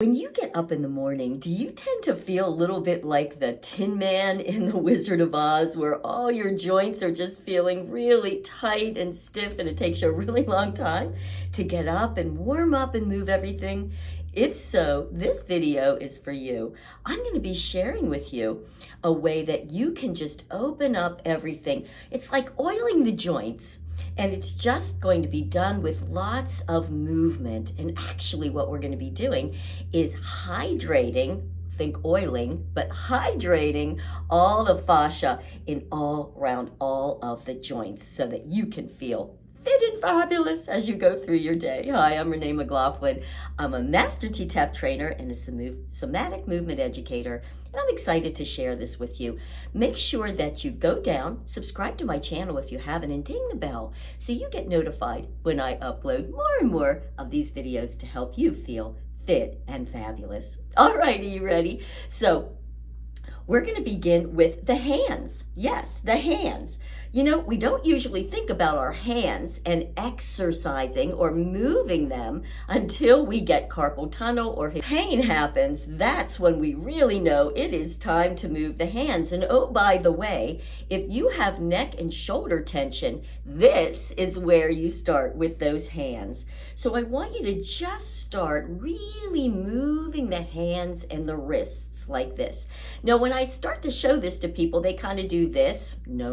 When you get up in the morning, do you tend to feel a little bit like the Tin Man in The Wizard of Oz, where all your joints are just feeling really tight and stiff and it takes you a really long time to get up and warm up and move everything? If so, this video is for you. I'm going to be sharing with you a way that you can just open up everything. It's like oiling the joints. And it's just going to be done with lots of movement. And actually what we're going to be doing is hydrating, think oiling, but hydrating all the fascia in all around all of the joints so that you can feel fit and fabulous as you go through your day. Hi, I'm Renee McLaughlin. I'm a master T-Tapp trainer and a somatic movement educator, and I'm excited to share this with you. Make sure that you go down, subscribe to my channel if you haven't, and ding the bell so you get notified when I upload more and more of these videos to help you feel fit and fabulous. All right, are you ready? So we're going to begin with the hands. Yes, the hands. You know, we don't usually think about our hands and exercising or moving them until we get carpal tunnel or pain happens. That's when we really know it is time to move the hands. And oh, by the way, if you have neck and shoulder tension, this is where you start with those hands. So I want you to just start really moving the hands and the wrists like this. Now, when I start to show this to people, they kind of do this. No.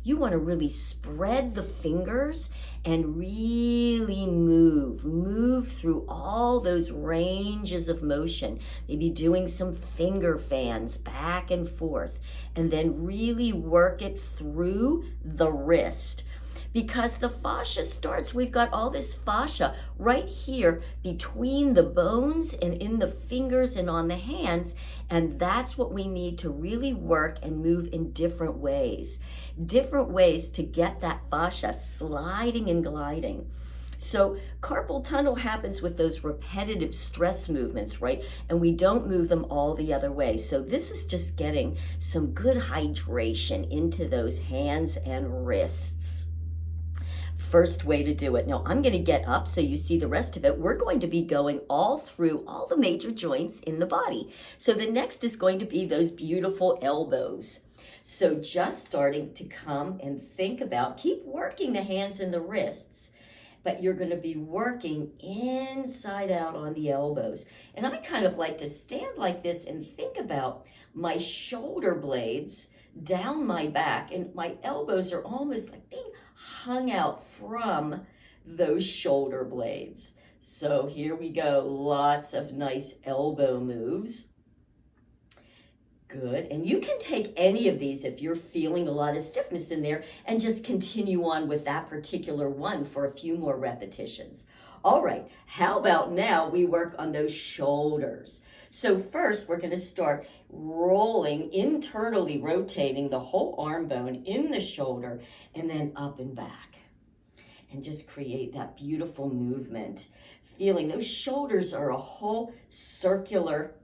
You want to really spread the fingers and really move through all those ranges of motion. Maybe doing some finger fans back and forth, and then really work it through the wrist. Because the fascia starts, we've got all this fascia right here between the bones and in the fingers and on the hands, and that's what we need to really work and move in different ways to get that fascia sliding and gliding. So carpal tunnel happens with those repetitive stress movements, right? And we don't move them all the other way. So this is just getting some good hydration into those hands and wrists. First way to do it. Now I'm going to get up so you see the rest of it. We're going to be going all through all the major joints in the body. So the next is going to be those beautiful elbows. So just starting to come and think about, keep working the hands and the wrists, but you're going to be working inside out on the elbows. And I kind of like to stand like this and think about my shoulder blades down my back, and my elbows are almost like being hung out from those shoulder blades. So here we go, lots of nice elbow moves. Good, and you can take any of these if you're feeling a lot of stiffness in there and just continue on with that particular one for a few more repetitions. All right, how about now we work on those shoulders? So first we're going to start rolling, internally rotating the whole arm bone in the shoulder and then up and back. And just create that beautiful movement. Feeling those shoulders are a whole circular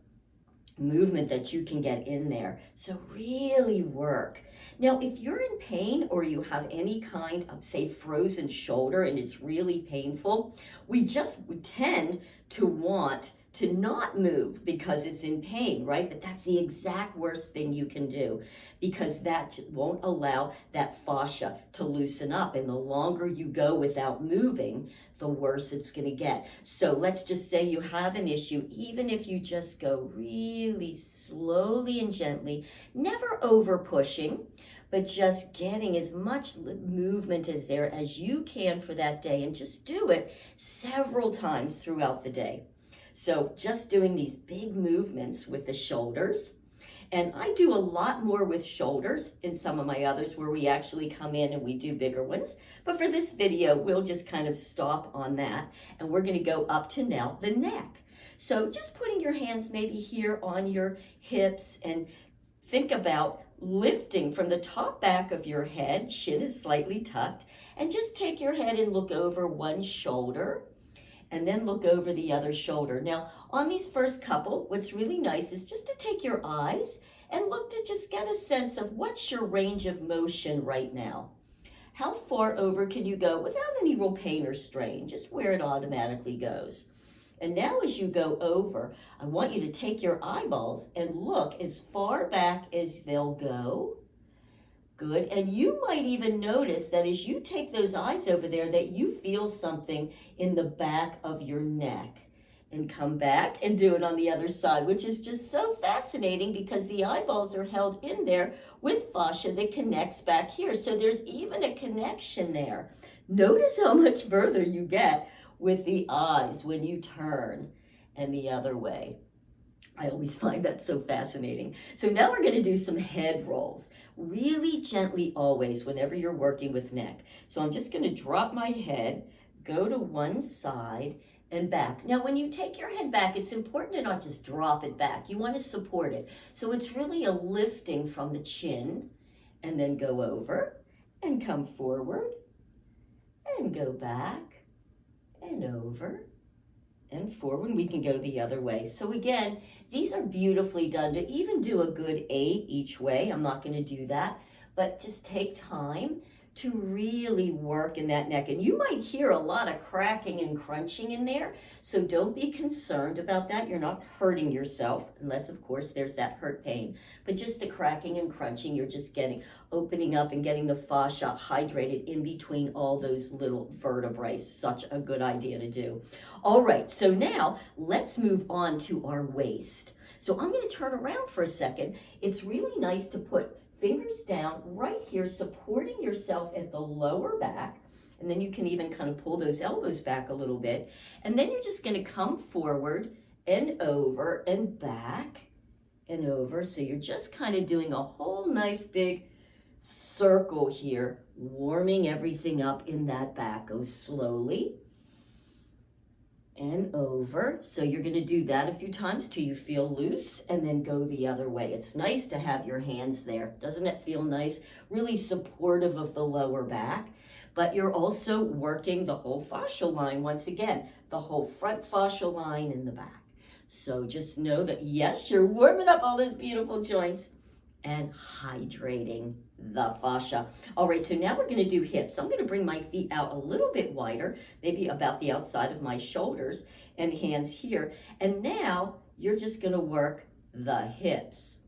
movement that you can get in there. So really work. Now, if you're in pain or you have any kind of, say, frozen shoulder and it's really painful, we tend to want to not move because it's in pain, right? But that's the exact worst thing you can do, because that won't allow that fascia to loosen up. And the longer you go without moving, the worse it's going to get. So let's just say you have an issue, even if you just go really slowly and gently, never over pushing, but just getting as much movement as there as you can for that day, and just do it several times throughout the day. So just doing these big movements with the shoulders. And I do a lot more with shoulders in some of my others where we actually come in and we do bigger ones. But for this video, we'll just kind of stop on that. And we're going to go up to now the neck. So just putting your hands maybe here on your hips, and think about lifting from the top back of your head. Chin is slightly tucked. And just take your head and look over one shoulder, and then look over the other shoulder. Now, on these first couple, what's really nice is just to take your eyes and look to just get a sense of what's your range of motion right now. How far over can you go without any real pain or strain, just where it automatically goes. And now as you go over, I want you to take your eyeballs and look as far back as they'll go. Good. And you might even notice that as you take those eyes over there, that you feel something in the back of your neck. And come back and do it on the other side, which is just so fascinating because the eyeballs are held in there with fascia that connects back here. So there's even a connection there. Notice how much further you get with the eyes when you turn and the other way. I always find that so fascinating. So now we're going to do some head rolls. Really gently always whenever you're working with neck. So I'm just going to drop my head, go to one side, and back. Now, when you take your head back, it's important to not just drop it back. You want to support it. So it's really a lifting from the chin, and then go over, and come forward, and go back, and over, and forward. We can go the other way. So again, these are beautifully done. To even do a good 8 each way, I'm not going to do that, but just take time to really work in that neck. And you might hear a lot of cracking and crunching in there, so don't be concerned about that. You're not hurting yourself, unless of course there's that hurt pain. But just the cracking and crunching, you're just opening up and getting the fascia hydrated in between all those little vertebrae. Such a good idea to do. All right, so now let's move on to our waist. So I'm going to turn around for a second. It's really nice to put fingers down right here, supporting yourself at the lower back. And then you can even kind of pull those elbows back a little bit. And then you're just going to come forward and over and back and over. So you're just kind of doing a whole nice big circle here, warming everything up in that back. Go slowly and over. So you're going to do that a few times till you feel loose, and then go the other way. It's nice to have your hands there. Doesn't it feel nice? Really supportive of the lower back. But you're also working the whole fascial line once again, the whole front fascial line in the back. So just know that yes, you're warming up all those beautiful joints and hydrating the fascia. All right, so now we're going to do hips. I'm going to bring my feet out a little bit wider, maybe about the outside of my shoulders, and hands here. And now you're just going to work the hips.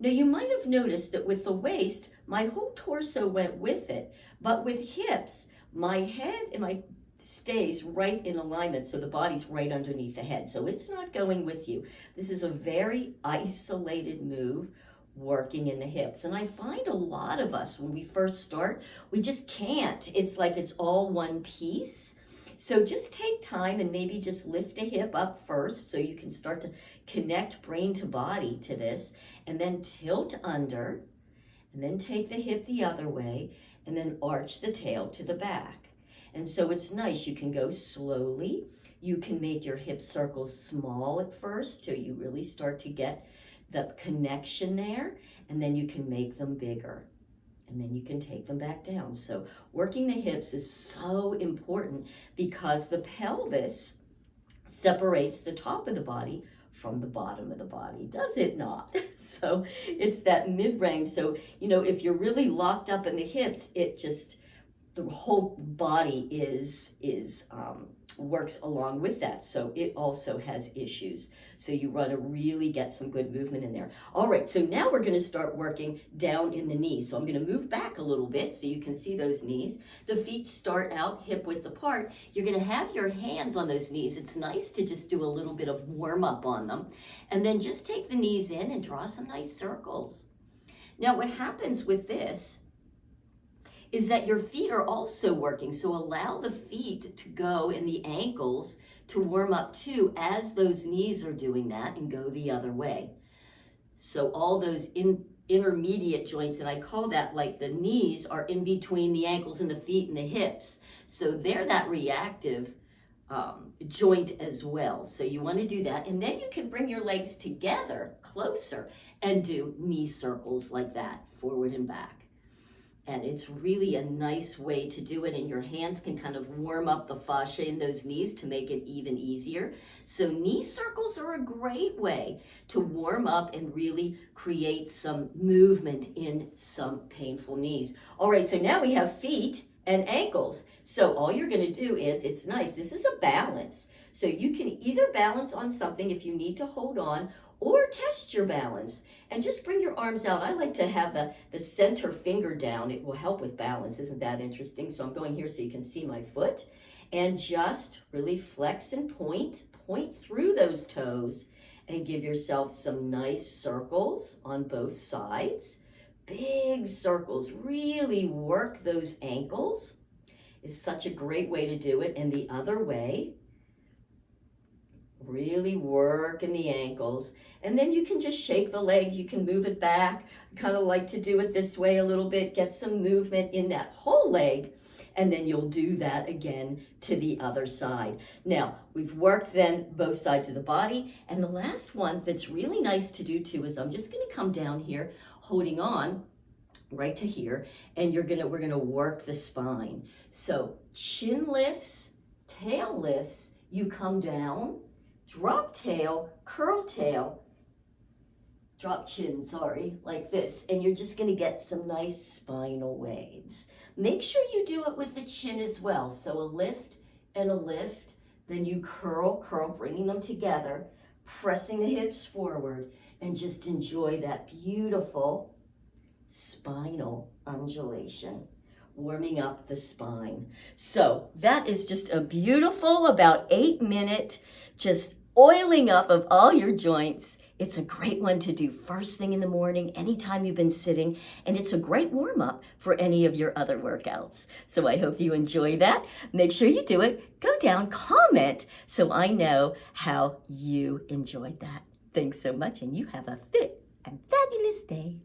Now you might have noticed that with the waist, my whole torso went with it, but with hips, my head and my stays right in alignment, so the body's right underneath the head. So it's not going with you. This is a very isolated move, working in the hips. And I find a lot of us, when we first start, we just can't. It's like it's all one piece. So just take time and maybe just lift a hip up first so you can start to connect brain to body to this, and then tilt under, and then take the hip the other way, and then arch the tail to the back. And so it's nice. You can go slowly. You can make your hip circles small at first till you really start to get the connection there, and then you can make them bigger, and then you can take them back down. So working the hips is so important because the pelvis separates the top of the body from the bottom of the body, does it not? So it's that mid-range. So, you know, if you're really locked up in the hips, it just, the whole body works along with that. So it also has issues. So you want to really get some good movement in there. All right, so now we're going to start working down in the knees. So I'm going to move back a little bit so you can see those knees. The feet start out hip width apart. You're going to have your hands on those knees. It's nice to just do a little bit of warm up on them. And then just take the knees in and draw some nice circles. Now what happens with this is that your feet are also working. So allow the feet to go and the ankles to warm up too as those knees are doing that, and go the other way. So all those intermediate joints, and I call that like the knees are in between the ankles and the feet and the hips. So they're that reactive joint as well. So you want to do that. And then you can bring your legs together closer and do knee circles like that, forward and back. And it's really a nice way to do it, and your hands can kind of warm up the fascia in those knees to make it even easier. So knee circles are a great way to warm up and really create some movement in some painful knees. All right, so now we have feet and ankles. So all you're going to do is, it's nice, this is a balance. So you can either balance on something if you need to hold on, or test your balance and just bring your arms out. I like to have the center finger down. It will help with balance. Isn't that interesting? So I'm going here so you can see my foot, and just really flex and point through those toes, and give yourself some nice circles on both sides. Big circles, really work those ankles. Is such a great way to do it. And the other way, really work in the ankles. And then you can just shake the leg, you can move it back. I kind of like to do it this way a little bit, get some movement in that whole leg, and then you'll do that again to the other side. Now, we've worked then both sides of the body, and the last one that's really nice to do too is I'm just gonna come down here, holding on right to here, and we're gonna work the spine. So chin lifts, tail lifts, you come down, drop tail, curl tail, drop chin, sorry, like this. And you're just gonna get some nice spinal waves. Make sure you do it with the chin as well. So a lift and a lift, then you curl, bringing them together, pressing the hips forward, and just enjoy that beautiful spinal undulation, warming up the spine. So that is just a beautiful, about 8-minute, just oiling up of all your joints. It's a great one to do first thing in the morning, anytime you've been sitting, and it's a great warm-up for any of your other workouts. So I hope you enjoy that. Make sure you do it. Go down, comment, so I know how you enjoyed that. Thanks so much, and you have a fit and fabulous day.